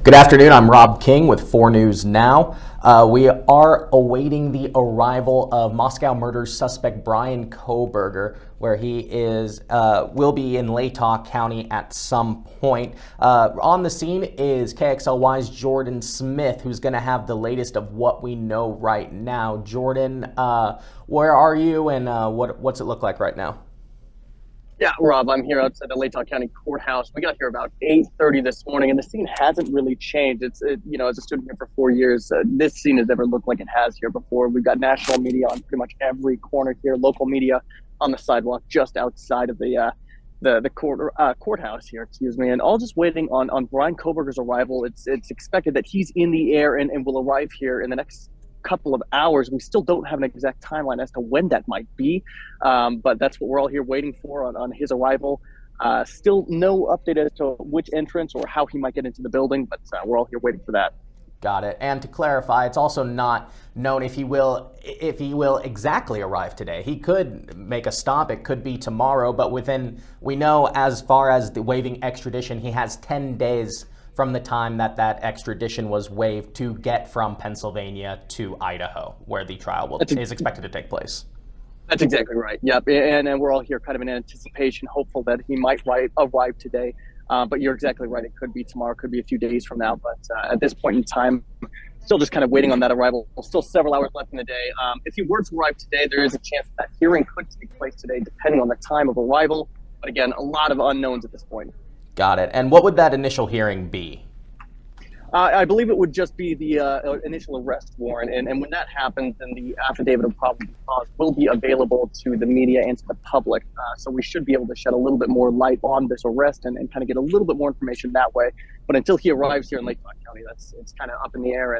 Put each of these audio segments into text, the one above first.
Good afternoon, I'm Rob King with 4 News Now. We are awaiting the arrival of Moscow murder suspect Bryan Kohberger, where he will be in Latah County at some point. On the scene is KXLY's Jordan Smith, who's going to have the latest of what we know right now. Jordan, where are you, and what's it look like right now? Yeah, Rob, I'm here outside the Latah County Courthouse. We got here about 8:30 this morning, and the scene hasn't really changed. As a student here for 4 years, this scene has never looked like it has here before. We've got national media on pretty much every corner here, local media on the sidewalk just outside of the courthouse here, and all just waiting on Bryan Kohberger's arrival. It's expected that he's in the air and will arrive here in the next couple of hours. We still don't have an exact timeline as to when that might be, but that's what we're all here waiting for on his arrival. Still no update as to which entrance or how he might get into the building, but we're all here waiting for that. Got it. And to clarify, it's also not known if he will exactly arrive today. He could make a stop. It could be tomorrow, but we know, as far as the waiving extradition, he has 10 days from the time that extradition was waived to get from Pennsylvania to Idaho, where the trial is expected to take place. That's exactly right. Yep. And we're all here kind of in anticipation, hopeful that he might arrive today. But you're exactly right. It could be tomorrow, could be a few days from now. But at this point in time, still just kind of waiting on that arrival. Still several hours left in the day. If he were to arrive today, there is a chance that hearing could take place today, depending on the time of arrival. But again, a lot of unknowns at this point. Got it. And what would that initial hearing be? I believe it would just be the initial arrest warrant. And when that happens, then the affidavit of probable cause will be available to the media and to the public. So we should be able to shed a little bit more light on this arrest and kind of get a little bit more information that way. But until he arrives here in Latah County, it's kind of up in the air,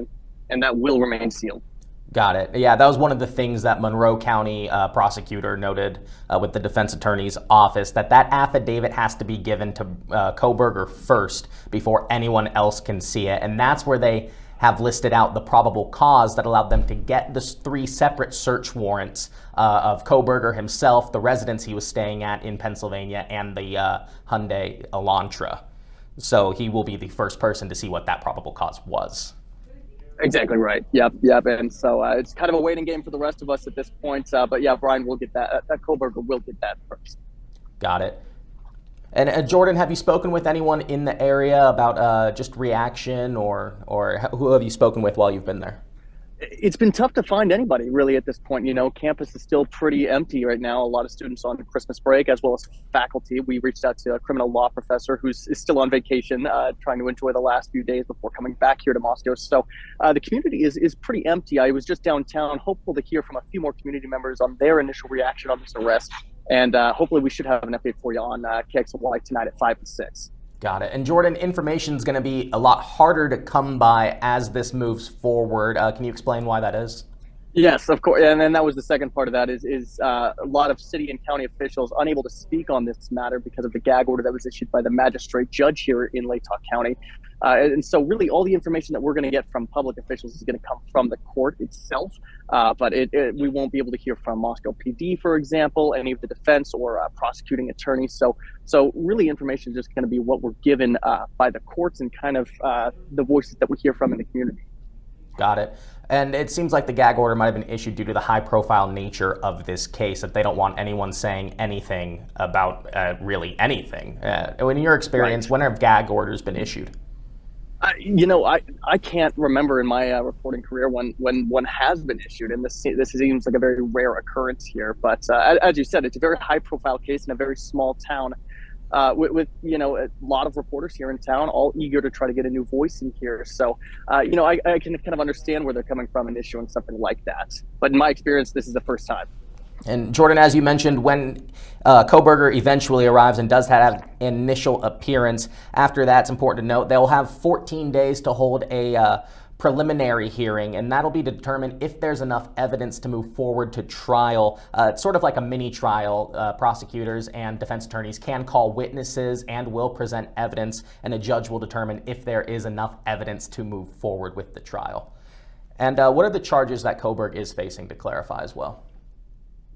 and that will remain sealed. Got it. Yeah, that was one of the things that Monroe County prosecutor noted with the defense attorney's office, that affidavit has to be given to Kohberger first before anyone else can see it. And that's where they have listed out the probable cause that allowed them to get the 3 separate search warrants of Kohberger himself, the residence he was staying at in Pennsylvania, and the Hyundai Elantra. So he will be the first person to see what that probable cause was. Exactly right. Yep. And so it's kind of a waiting game for the rest of us at this point. But yeah, Bryan will get that. Kohberger will get that first. Got it. And Jordan, have you spoken with anyone in the area about just reaction, or who have you spoken with while you've been there? It's been tough to find anybody really at this point. Campus is still pretty empty right now. A lot of students on Christmas break, as well as faculty. We reached out to a criminal law professor who's still on vacation, trying to enjoy the last few days before coming back here to Moscow. So the community is pretty empty. I was just downtown, hopeful to hear from a few more community members on their initial reaction on this arrest. And hopefully we should have an update for you on KXLY tonight at 5 and 6. Got it. And Jordan, information is going to be a lot harder to come by as this moves forward. Can you explain why that is? Yes, of course. And then that was the second part of that is a lot of city and county officials unable to speak on this matter because of the gag order that was issued by the magistrate judge here in Latah County. And so really all the information that we're going to get from public officials is going to come from the court itself. But we won't be able to hear from Moscow PD, for example, any of the defense or prosecuting attorneys. So really information is just going to be what we're given by the courts and kind of the voices that we hear from in the community. Got it. And it seems like the gag order might have been issued due to the high-profile nature of this case, that they don't want anyone saying anything about really anything. In your experience, right, when have gag orders been issued? I can't remember in my reporting career when one has been issued, and this seems like a very rare occurrence here. But as you said, it's a very high-profile case in a very small town. With a lot of reporters here in town, all eager to try to get a new voice in here. So, I can kind of understand where they're coming from in issuing something like that. But in my experience, this is the first time. And Jordan, as you mentioned, when Kohberger eventually arrives and does have an initial appearance, after that, it's important to note they'll have 14 days to hold a preliminary hearing, and that'll be to determine if there's enough evidence to move forward to trial. It's sort of like a mini trial. Prosecutors and defense attorneys can call witnesses and will present evidence, and a judge will determine if there is enough evidence to move forward with the trial. And what are the charges that Kohberger is facing, to clarify as well?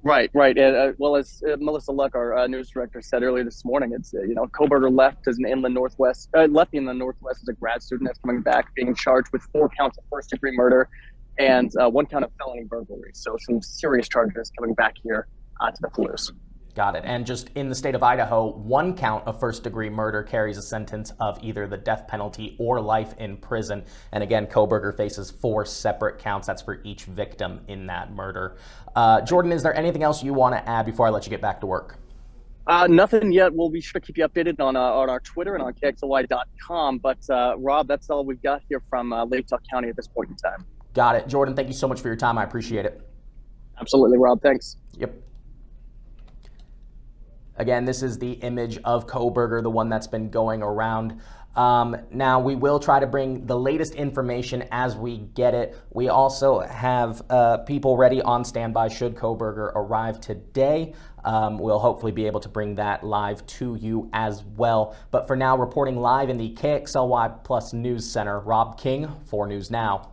Right, right. And well, as Melissa Luck, our news director, said earlier this morning, it's Kohberger left as an inland northwest, left the inland northwest as a grad student that's coming back, being charged with 4 counts of first-degree murder and 1 count of felony burglary. So some serious charges coming back here to the Palouse. Got it. And just in the state of Idaho, 1 count of first-degree murder carries a sentence of either the death penalty or life in prison. And again, Kohberger faces 4 separate counts. That's for each victim in that murder. Jordan, is there anything else you want to add before I let you get back to work? Nothing yet. We'll be sure to keep you updated on our Twitter and on KXLY.com. But Rob, that's all we've got here from Latah County at this point in time. Got it. Jordan, thank you so much for your time. I appreciate it. Absolutely, Rob. Thanks. Yep. Again, this is the image of Kohberger, the one that's been going around. Now, we will try to bring the latest information as we get it. We also have people ready on standby should Kohberger arrive today. We'll hopefully be able to bring that live to you as well. But for now, reporting live in the KXLY Plus News Center, Rob King, 4 News Now.